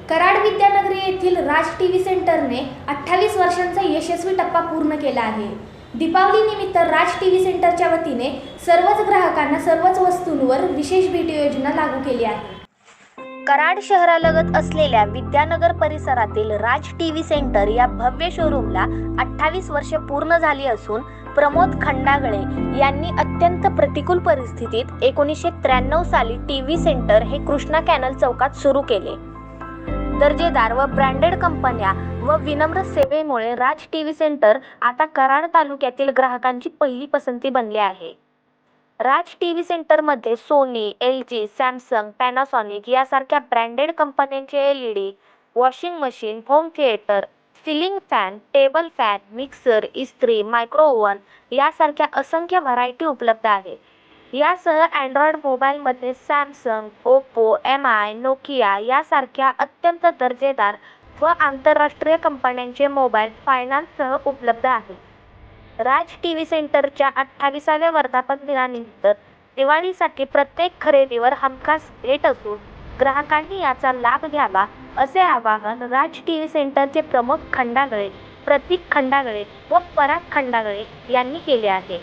कराड विद्यानगरी येथील राज टीव्ही सेंटरने 28 वर्षांचा यशस्वी टप्पा पूर्ण केला आहे. दीपावलीनिमित्त राज टीव्ही सेंटरच्या वतीने सर्वच ग्राहकांना सर्वच वस्तूंवर विशेष भेट योजना लागू केली आहे. कराड शहरालगत असलेल्या विद्यानगर परिसरातील राज टीव्ही सेंटर या भव्य शोरूमला 28 वर्षे पूर्ण झाली असून प्रमोद खंडागळे यांनी अत्यंत प्रतिकूल परिस्थितीत 1993 साली टीव्ही सेंटर हे कृष्णा कॅनल चौकात सुरू केले. दर्जेदार व ब्रँडेड कंपन्या व विनम्र सेवेमुळे राज टीव्ही सेंटर आता कराड तालुक्यातील ग्राहकांची पहिली पसंती बनले आहे. राज टीव्ही सेंटरमध्ये सोनी, LG, सॅमसंग, पॅनासॉनिक यासारख्या ब्रँडेड कंपन्यांचे LED, washing machine, home theatre, ceiling fan, table fan, mixer, इस्त्री, मायक्रो ओव्हन यासारख्या असंख्य व्हरायटी उपलब्ध आहे. यासह अँड्रॉइड मोबाईलमध्ये सॅमसंग, ओप्पो, MI, नोकिया यासारख्या अत्यंत दर्जेदार व आंतरराष्ट्रीय कंपन्यांचे मोबाईल फायनान्ससह उपलब्ध आहेत. राज टीव्ही सेंटरच्या 28व्या वर्धापन दिनानिमित्त दिवाळीसाठी प्रत्येक खरेदीवर हमखास भेट असून ग्राहकांनी याचा लाभ घ्यावा असे आवाहन राज टीव्ही सेंटरचे प्रमोद खंडागळे, प्रतीक खंडागळे व पराग खंडागळे यांनी केले आहे.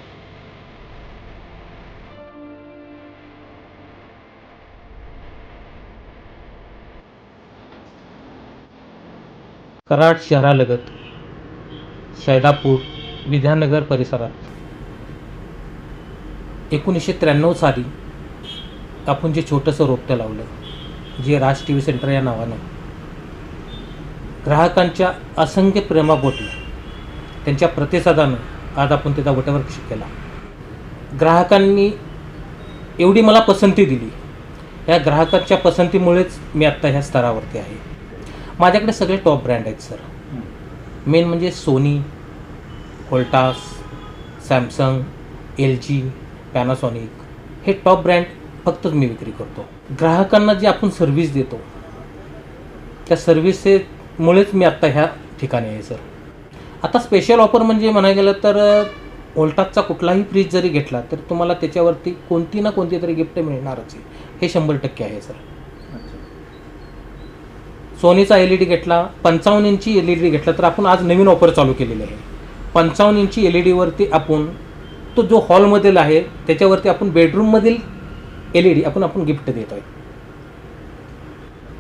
कराड शहरालगत शैदापूर विद्यानगर परिसरात 1993 साली आपण जे छोटंसं रोपटं लावलं, जे राज टीव्ही सेंटर या नावानं ग्राहकांच्या असंख्य प्रेमापोटी त्यांच्या प्रतिसादानं आज आपण त्याचा वटवृक्ष केला. ग्राहकांनी एवढी मला पसंती दिली, या ग्राहकांच्या पसंतीमुळेच मी आत्ता ह्या स्तरावरती आहे. माझ्याकडे सगळे टॉप ब्रँड आहेत सर. मेन म्हणजे Sony, Voltas, Samsung, LG, Panasonic हे टॉप ब्रँड फक्तच मी विक्री करतो. ग्राहकांना जी आपण सर्व्हिस देतो त्या सर्व्हिसेमुळेच मी आत्ता ह्या ठिकाणी आहे सर. आता स्पेशल ऑफर म्हणजे म्हणायला गेलं तर व्होल्टासचा कुठलाही फ्रीज जरी घेतला तर तुम्हाला त्याच्यावरती कोणती ना कोणती तरी गिफ्ट मिळणारच आहे, हे 100% आहे सर. सोनीचा LED घेतला, 55 इंची LED घेतला तर आपण आज नवीन ऑफर चालू केलेली आहे. 55 इंची LED आपण तो जो हॉलमधील आहे त्याच्यावरती आपण बेडरूममधील LED आपण गिफ्ट देतो आहे.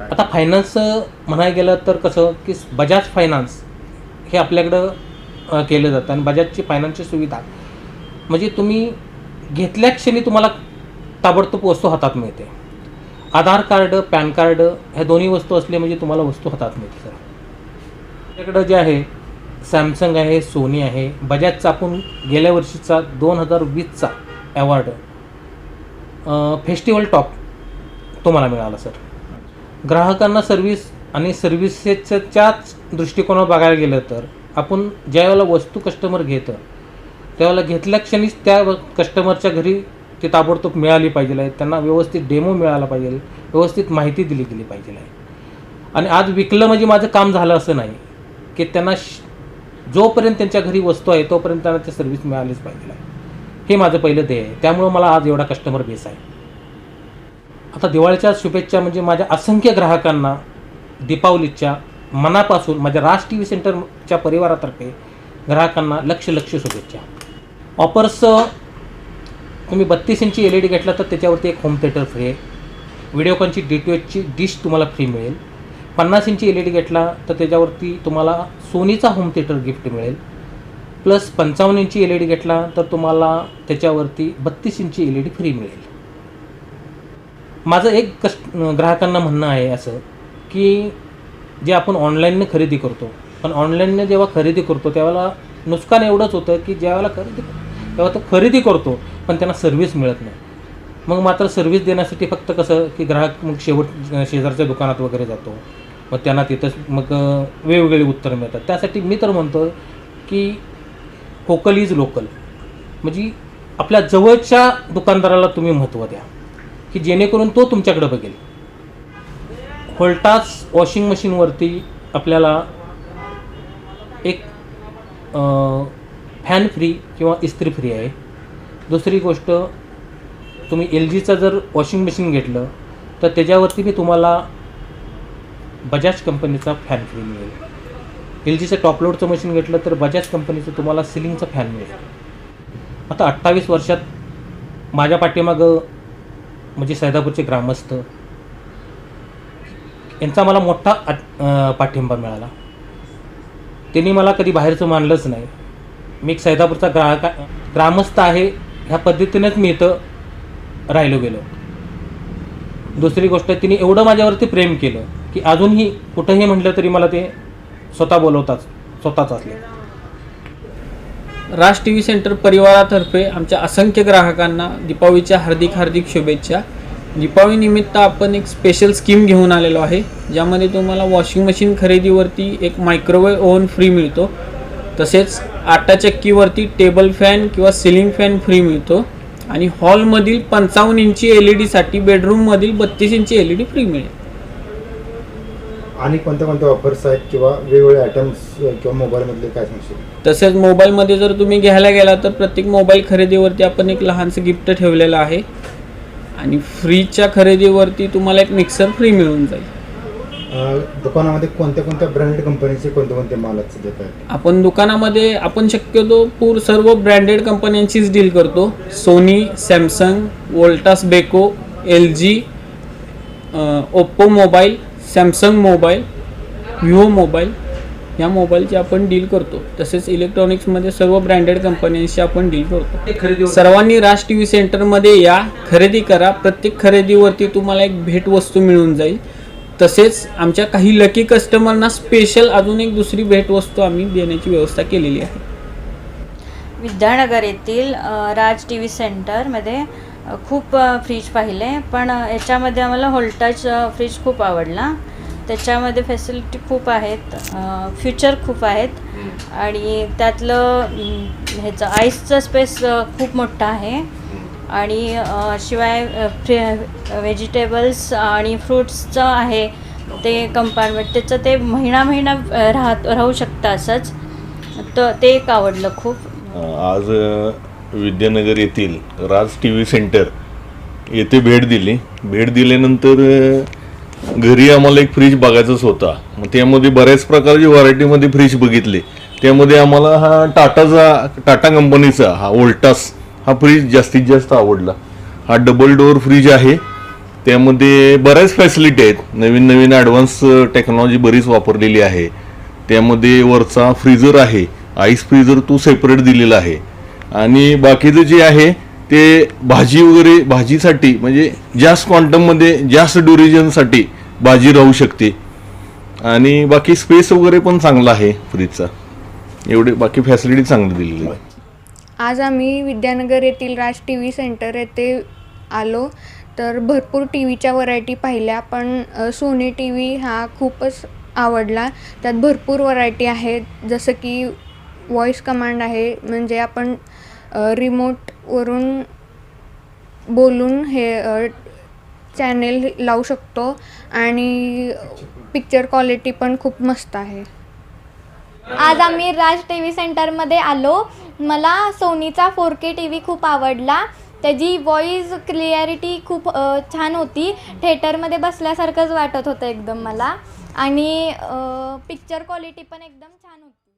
आता फायनान्स म्हणायला गेलं तर कसं की बजाज फायनान्स हे आपल्याकडं केलं जातं आणि बजाजची फायनान्सची सुविधा म्हणजे तुम्ही घेतल्या क्षणी तुम्हाला ताबडतोब वस्तू हातात मिळते. आधार कार्ड, पॅन कार्ड ह्या दोन्ही वस्तू असले म्हणजे तुम्हाला वस्तू हातात मिळते सर. आपल्याकडं जे आहे सॅमसंग आहे, सोनी आहे, बजाजचा आपण गेल्या वर्षीचा 2020चा अवॉर्ड फेस्टिवल टॉप तो मला मिळाला सर. ग्राहकांना सर्व्हिस आणि सर्व्हिसेसच्याच दृष्टिकोनावर बघायला गेलं तर आपण ज्यावेळेला वस्तू कस्टमर घेतं त्यावेळेला घेतल्या क्षणीच त्या कस्टमरच्या घरी ती ताबडतोब मिळाली पाहिजे आहे. त्यांना व्यवस्थित डेमो मिळाला पाहिजे, व्यवस्थित माहिती दिली गेली पाहिजे आहे. आणि आज विकलं म्हणजे माझं काम झालं असं नाही की त्यांना जोपर्यंत त्यांच्या घरी वस्तू आहे तोपर्यंत त्यांना ते सर्व्हिस मिळालीच पाहिजे आहे. हे माझं पहिलं ध्येय आहे. त्यामुळं मला आज एवढा कस्टमर बेस आहे. आता दिवाळीच्या शुभेच्छा म्हणजे माझ्या असंख्य ग्राहकांना दीपावलीच्या मनापासून माझ्या राज टीव्ही सेंटरच्या परिवारातर्फे ग्राहकांना लक्ष शुभेच्छा. ऑफर्स तुम्ही 32 इंची LED घेतला तर त्याच्यावरती एक होम थिएटर फ्री आहे. व्हिडिओकॉनची DTHची डिश तुम्हाला फ्री मिळेल. 50 इंची LED घेतला तर त्याच्यावरती तुम्हाला सोनीचा होम थिएटर गिफ्ट मिळेल. प्लस 55 इंची LED घेतला तर तुम्हाला त्याच्यावरती 32 इंची LED फ्री मिळेल. माझं एक ग्राहकांना म्हणणं आहे असं की जे आपण ऑनलाईनने खरेदी करतो, पण ऑनलाईनने जेव्हा खरेदी करतो त्यावेळेला नुकसान एवढंच होतं की ज्यावेळेला तेव्हा तो खरेदी करतो पण त्यांना सर्व्हिस मिळत नाही. मग मात्र सर्व्हिस देण्यासाठी फक्त कसं की ग्राहक मग शेजारच्या दुकानात वगैरे जातो, मग त्यांना तिथंच मग वेगवेगळी उत्तरं मिळतात. त्यासाठी मी तर म्हणतो की व्होकल इज लोकल, म्हणजे आपल्या जवळच्या दुकानदाराला तुम्ही महत्त्व द्या की जेणेकरून तो तुमच्याकडे बघेल. व्होल्टास वॉशिंग मशीनवरती आपल्याला एक फॅन फ्री किंवा इस्त्री फ्री आहे. दुसरी गोष्ट तुम्ही LGचं जर वॉशिंग मशीन घेतलं तर त्याच्यावरती मी तुम्हाला बजाज कंपनीचा फॅन फ्री मिळेल. LGचं टॉप लोडचं मशीन घेतलं तर बजाज कंपनीचं तुम्हाला सिलिंगचा फॅन मिळेल. आता 28 वर्षात माझ्या पाठीमागं म्हणजे सैदापूरचे ग्रामस्थ यांचा मला मोठा पाठिंबा मिळाला. त्यांनी मला कधी बाहेरचं मानलंच नाही. मी एक सैदापूरचा ग्रामस्थ आहे ह्या पद्धतीनेच मी इथं राहिलो गेलो. दुसरी गोष्ट, तिने एवढं माझ्यावरती प्रेम केलं की अजूनही कुठंही म्हटलं तरी मला ते स्वतःच असले. राज टी व्ही सेंटर परिवारातर्फे आमच्या असंख्य ग्राहकांना दीपावलीच्या हार्दिक शुभेच्छा. दीपावली निमित्त आपण एक स्पेशल स्कीम घेऊन आलेलो आहे, ज्यामध्ये तुम्हाला वॉशिंग मशीन खरेदीवरती एक मायक्रोवेव्ह ओव्हन फ्री मिळतो. तसेच आटा चक्कीवरती टेबल फॅन किंवा सिलिंग फॅन फ्री मिळतो. आणि हॉलमधील 55 इंची LED बेडरूममधील 32 इंची LED फ्री मिळेल. आणि कोणत्या ऑफर्स आहेत किंवा वेगवेगळे आयटम्स किंवा मोबाईलमधले काय सांगशील? तसेच मोबाईलमध्ये जर तुम्ही घ्यायला गेला तर प्रत्येक मोबाईल खरेदीवरती आपण एक लहानसं गिफ्ट ठेवलेलं आहे. आणि फ्रीजच्या खरेदीवरती तुम्हाला एक मिक्सर फ्री मिळून जाईल. दुकानामध्ये कोणत्या ब्रँडेड कंपनीचे कोणते माल देत आहेत? आपण दुकानामध्ये शक्यतो सर्व ब्रँडेड कंपन्यांचीच डील करतो. Sony, Samsung, Voltas Beko, LG, Oppo mobile, Samsung mobile, Vivo mobile या मोबाईलची आपण डील करतो. तसेच इलेक्ट्रॉनिक्समध्ये सर्व ब्रँडेड कंपन्यांशी आपण डील करतो. सर्वांनी राज टी व्ही सेंटरमध्ये या, खरेदी करा. प्रत्येक खरेदीवरती तुम्हाला एक भेटवस्तू मिळून जाईल. तसेच आमच्या काही लकी कस्टमरना स्पेशल अजून एक दुसरी भेटवस्तू आम्ही देण्याची व्यवस्था केलेली आहे. विद्यानगर येथील राज टी व्ही सेंटरमध्ये खूप फ्रीज पाहिले, पण याच्यामध्ये आम्हाला व्होल्टाज फ्रीज खूप आवडला. त्याच्यामध्ये फॅसिलिटी खूप आहेत, फीचर खूप आहेत आणि त्यातलं ह्याचं आईसचं स्पेस खूप मोठं आहे. आणि शिवाय व्हेजिटेबल्स आणि फ्रूट्सचं आहे ते कंपार्टमेंट, त्याचं ते महिना राहू शकतं असंच. तर ते एक आवडलं खूप. आज विद्यानगर येथील राज टी व्ही सेंटर येथे भेट दिल्यानंतर घरी आम्हाला एक फ्रीज बघायचाच होता. मग त्यामध्ये बऱ्याच प्रकारची व्हरायटीमध्ये फ्रीज बघितले. त्यामध्ये आम्हाला हा टाटा कंपनीचा हा वोल्टास हा फ्रीज जास्तीत जास्त आवडला. हा डबल डोअर फ्रीज आहे. त्यामध्ये बऱ्याच फॅसिलिटी आहेत. नवीन ॲडव्हान्स टेक्नॉलॉजी बरीच वापरलेली आहे. त्यामध्ये वरचा फ्रीजर आहे, आईस फ्रीजर तो सेपरेट दिलेला आहे. आणि बाकीचं जे आहे ते भाजीसाठी म्हणजे जास्त क्वांटममध्ये जास्त ड्युरेशनसाठी भाजी राहू शकते. आणि बाकी स्पेस वगैरे पण चांगला आहे फ्रीजचा. एवढे बाकी फॅसिलिटी चांगली दिलेली आहे. आज आम्ही विद्यानगर येथील राज टी व्ही सेंटर येथे आलो तर भरपूर टी व्हीच्या व्हरायटी पाहिल्या, पण सोनी टी व्ही हा खूपच आवडला. त्यात भरपूर व्हरायटी आहेत, जसं की व्हॉईस कमांड आहे, म्हणजे आपण रिमोटवरून बोलून हे चॅनेल लावू शकतो. आणि पिक्चर क्वालिटी पण खूप मस्त आहे. आज आम्ही राज टी व्ही सेंटरमध्ये आलो. मला सोनीचा 4K TV खूप आवडला. त्याची व्हॉईस क्लिअरिटी खूप छान होती. थिएटरमध्ये बसल्यासारखंच वाटत होतं एकदम मला. आणि पिक्चर क्वालिटी पण एकदम छान होती.